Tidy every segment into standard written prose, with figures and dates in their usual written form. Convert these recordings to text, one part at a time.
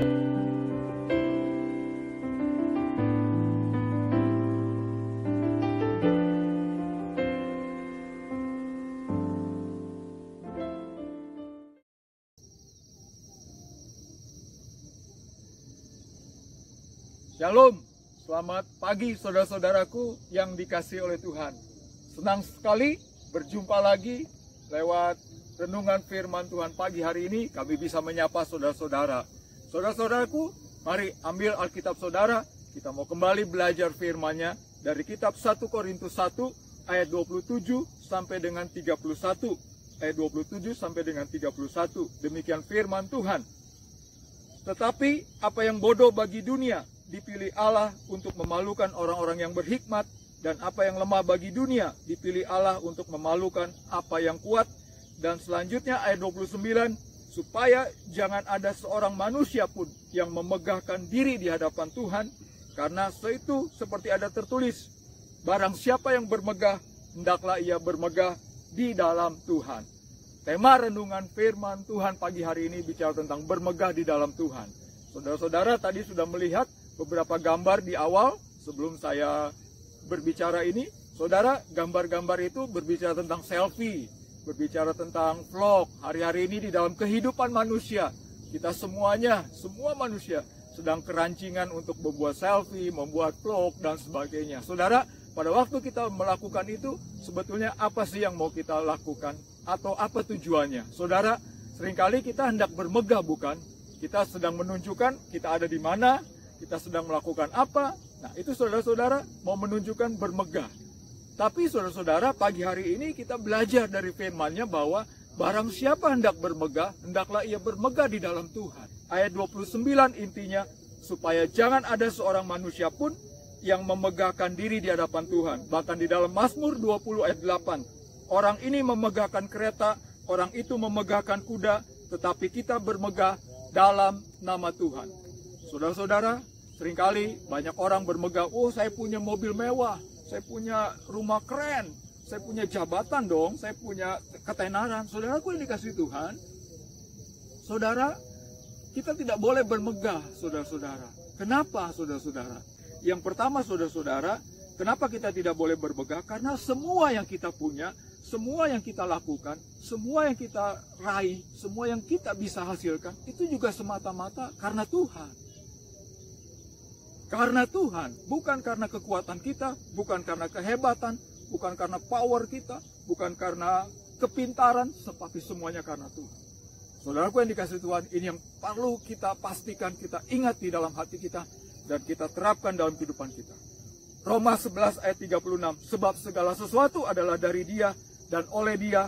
Shalom, selamat pagi saudara-saudaraku yang dikasihi oleh Tuhan. Senang sekali berjumpa lagi lewat renungan firman Tuhan pagi hari ini. Kami bisa menyapa saudara-saudara. Saudara-saudaraku, mari ambil Alkitab saudara. Kita mau kembali belajar firman-Nya dari kitab 1 Korintus 1 ayat 27 sampai dengan 31. Ayat 27 sampai dengan 31. Demikian firman Tuhan. Tetapi apa yang bodoh bagi dunia dipilih Allah untuk memalukan orang-orang yang berhikmat, dan apa yang lemah bagi dunia dipilih Allah untuk memalukan apa yang kuat. Dan selanjutnya ayat 29, supaya jangan ada seorang manusia pun yang memegahkan diri di hadapan Tuhan, karena itu seperti ada tertulis, barang siapa yang bermegah, hendaklah ia bermegah di dalam Tuhan. Tema renungan firman Tuhan pagi hari ini bicara tentang bermegah di dalam Tuhan. Saudara-saudara tadi sudah melihat beberapa gambar di awal sebelum saya berbicara ini. Saudara, gambar-gambar itu berbicara tentang selfie, berbicara tentang vlog. Hari-hari ini di dalam kehidupan manusia, kita semuanya, semua manusia sedang kerancingan untuk membuat selfie, membuat vlog, dan sebagainya. Saudara, pada waktu kita melakukan itu, sebetulnya apa sih yang mau kita lakukan? Atau apa tujuannya? Saudara, seringkali kita hendak bermegah, bukan? Kita sedang menunjukkan kita ada di mana, kita sedang melakukan apa. Nah, itu saudara-saudara mau menunjukkan bermegah. Tapi saudara-saudara, pagi hari ini kita belajar dari firman-Nya bahwa barang siapa hendak bermegah, hendaklah ia bermegah di dalam Tuhan. Ayat 29 intinya, supaya jangan ada seorang manusia pun yang memegahkan diri di hadapan Tuhan. Bahkan di dalam Mazmur 20 ayat 8, orang ini memegahkan kereta, orang itu memegahkan kuda, tetapi kita bermegah dalam nama Tuhan. Saudara-saudara, seringkali banyak orang bermegah, oh saya punya mobil mewah, saya punya rumah keren, saya punya jabatan dong, saya punya ketenaran. Saudaraku yang dikasihi Tuhan, saudara, kita tidak boleh bermegah, saudara-saudara. Kenapa, saudara-saudara? Yang pertama, saudara-saudara, kenapa kita tidak boleh bermegah? Karena semua yang kita punya, semua yang kita lakukan, semua yang kita raih, semua yang kita bisa hasilkan, itu juga semata-mata karena Tuhan. Karena Tuhan, bukan karena kekuatan kita, bukan karena kehebatan, bukan karena power kita, bukan karena kepintaran, tetapi semuanya karena Tuhan. Saudaraku yang dikasihi Tuhan, ini yang perlu kita pastikan, kita ingat di dalam hati kita, dan kita terapkan dalam kehidupan kita. Roma 11 ayat 36, sebab segala sesuatu adalah dari Dia, dan oleh Dia,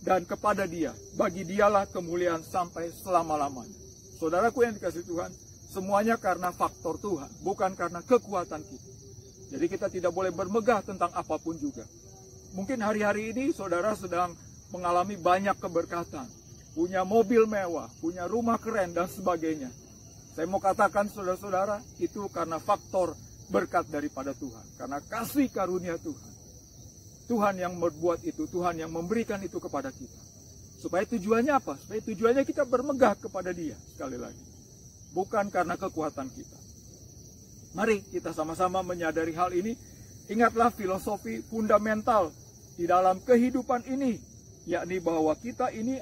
dan kepada Dia. Bagi Dialah kemuliaan sampai selama-lamanya. Saudaraku yang dikasihi Tuhan, semuanya karena faktor Tuhan, bukan karena kekuatan kita. Jadi kita tidak boleh bermegah tentang apapun juga. Mungkin hari-hari ini saudara sedang mengalami banyak keberkatan, punya mobil mewah, punya rumah keren, dan sebagainya. Saya mau katakan saudara-saudara, itu karena faktor berkat daripada Tuhan. Karena kasih karunia Tuhan. Tuhan yang membuat itu, Tuhan yang memberikan itu kepada kita. Supaya tujuannya apa? Supaya tujuannya kita bermegah kepada Dia, sekali lagi. Bukan karena kekuatan kita. Mari kita sama-sama menyadari hal ini. Ingatlah filosofi fundamental di dalam kehidupan ini, yakni bahwa kita ini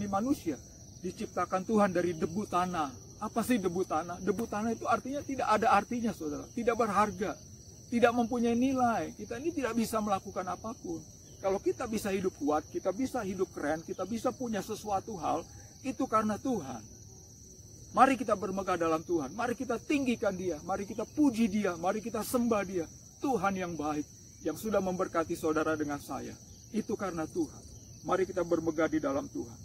manusia, diciptakan Tuhan dari debu tanah. Apa sih debu tanah? Debu tanah itu artinya tidak ada artinya, saudara. Tidak berharga, tidak mempunyai nilai. Kita ini tidak bisa melakukan apapun. Kalau kita bisa hidup kuat, kita bisa hidup keren, kita bisa punya sesuatu hal, itu karena Tuhan. Mari kita bermegah dalam Tuhan, mari kita tinggikan Dia, mari kita puji Dia, mari kita sembah Dia. Tuhan yang baik, yang sudah memberkati saudara dengan saya, itu karena Tuhan. Mari kita bermegah di dalam Tuhan.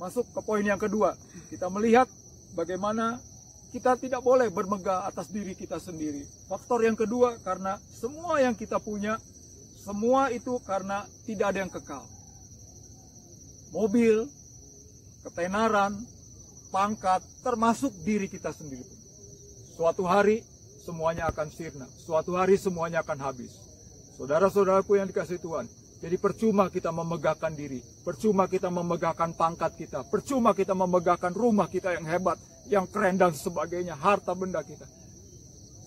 Masuk ke poin yang kedua, kita melihat bagaimana kita tidak boleh bermegah atas diri kita sendiri. Faktor yang kedua, karena semua yang kita punya, semua itu karena tidak ada yang kekal. Mobil, ketenaran, pangkat, termasuk diri kita sendiri. Suatu hari semuanya akan sirna. Suatu hari semuanya akan habis. Saudara-saudaraku yang dikasihi Tuhan, jadi percuma kita memegahkan diri, percuma kita memegahkan pangkat kita, percuma kita memegahkan rumah kita yang hebat, yang keren dan sebagainya, harta benda kita.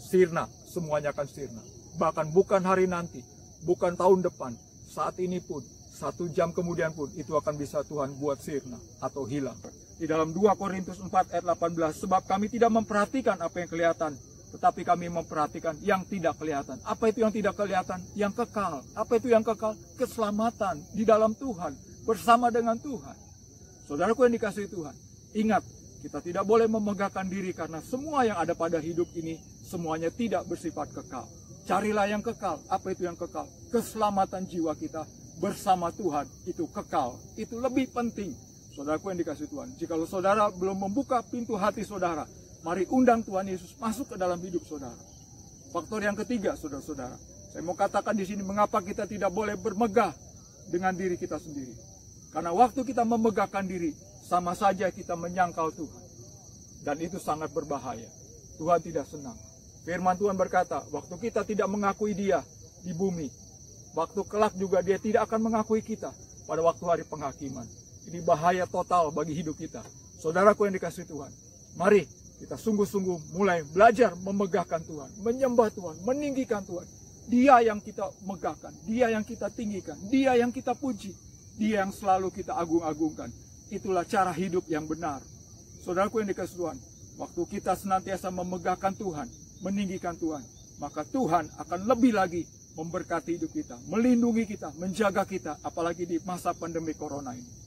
Sirna, semuanya akan sirna. Bahkan bukan hari nanti, bukan tahun depan, saat ini pun, 1 jam kemudian pun, itu akan bisa Tuhan buat sirna atau hilang. Di dalam 2 Korintus 4 ayat 18, sebab kami tidak memperhatikan apa yang kelihatan, tetapi kami memperhatikan yang tidak kelihatan. Apa itu yang tidak kelihatan? Yang kekal. Apa itu yang kekal? Keselamatan di dalam Tuhan, bersama dengan Tuhan. Saudaraku yang dikasihi Tuhan, ingat, kita tidak boleh memegahkan diri karena semua yang ada pada hidup ini, semuanya tidak bersifat kekal. Carilah yang kekal. Apa itu yang kekal? Keselamatan jiwa kita bersama Tuhan, itu kekal. Itu lebih penting. Saudaraku yang dikasihi Tuhan, jikalau saudara belum membuka pintu hati saudara, mari undang Tuhan Yesus masuk ke dalam hidup saudara. Faktor yang ketiga, saudara-saudara, saya mau katakan di sini mengapa kita tidak boleh bermegah dengan diri kita sendiri. Karena waktu kita memegahkan diri, sama saja kita menyangkal Tuhan. Dan itu sangat berbahaya. Tuhan tidak senang. Firman Tuhan berkata, waktu kita tidak mengakui Dia di bumi, waktu kelak juga Dia tidak akan mengakui kita pada waktu hari penghakiman. Ini bahaya total bagi hidup kita. Saudaraku yang dikasihi Tuhan, mari kita sungguh-sungguh mulai belajar memegahkan Tuhan, menyembah Tuhan, meninggikan Tuhan. Dia yang kita megahkan, Dia yang kita tinggikan, Dia yang kita puji, Dia yang selalu kita agung-agungkan. Itulah cara hidup yang benar. Saudaraku yang dikasihi Tuhan, waktu kita senantiasa memegahkan Tuhan, meninggikan Tuhan, maka Tuhan akan lebih lagi memberkati hidup kita, melindungi kita, menjaga kita, apalagi di masa pandemi corona ini.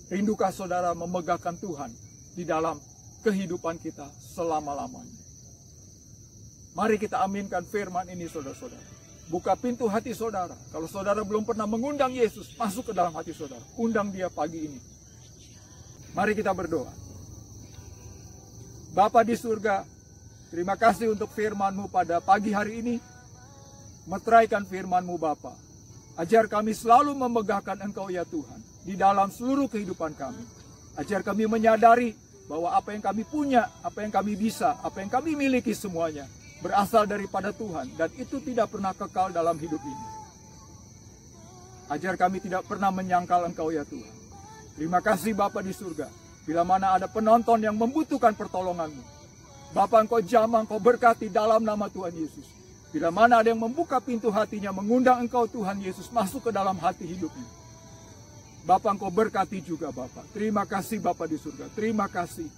Rindukah saudara memegahkan Tuhan di dalam kehidupan kita selama-lamanya? Mari kita aminkan firman ini, saudara-saudara. Buka pintu hati saudara. Kalau saudara belum pernah mengundang Yesus masuk ke dalam hati saudara, undang Dia pagi ini. Mari kita berdoa. Bapa di surga, terima kasih untuk firman-Mu pada pagi hari ini. Meteraikan firman-Mu Bapa. Ajar kami selalu memegahkan Engkau ya Tuhan di dalam seluruh kehidupan kami. Ajar kami menyadari bahwa apa yang kami punya, apa yang kami bisa, apa yang kami miliki semuanya berasal daripada Tuhan, dan itu tidak pernah kekal dalam hidup ini. Ajar kami tidak pernah menyangkal Engkau ya Tuhan. Terima kasih Bapa di surga. Bila mana ada penonton yang membutuhkan pertolongan-Mu, Bapa Engkau jamah, Engkau berkati dalam nama Tuhan Yesus. Bila mana ada yang membuka pintu hatinya, mengundang Engkau Tuhan Yesus masuk ke dalam hati hidupnya, Bapa Engkau berkati juga Bapa. Terima kasih Bapa di surga. Terima kasih.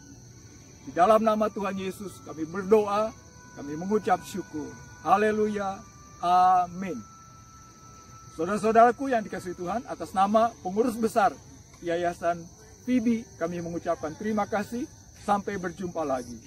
Di dalam nama Tuhan Yesus kami berdoa, kami mengucap syukur. Haleluya. Amin. Saudara-saudaraku yang dikasihi Tuhan, atas nama pengurus besar Yayasan Fibi, kami mengucapkan terima kasih. Sampai berjumpa lagi.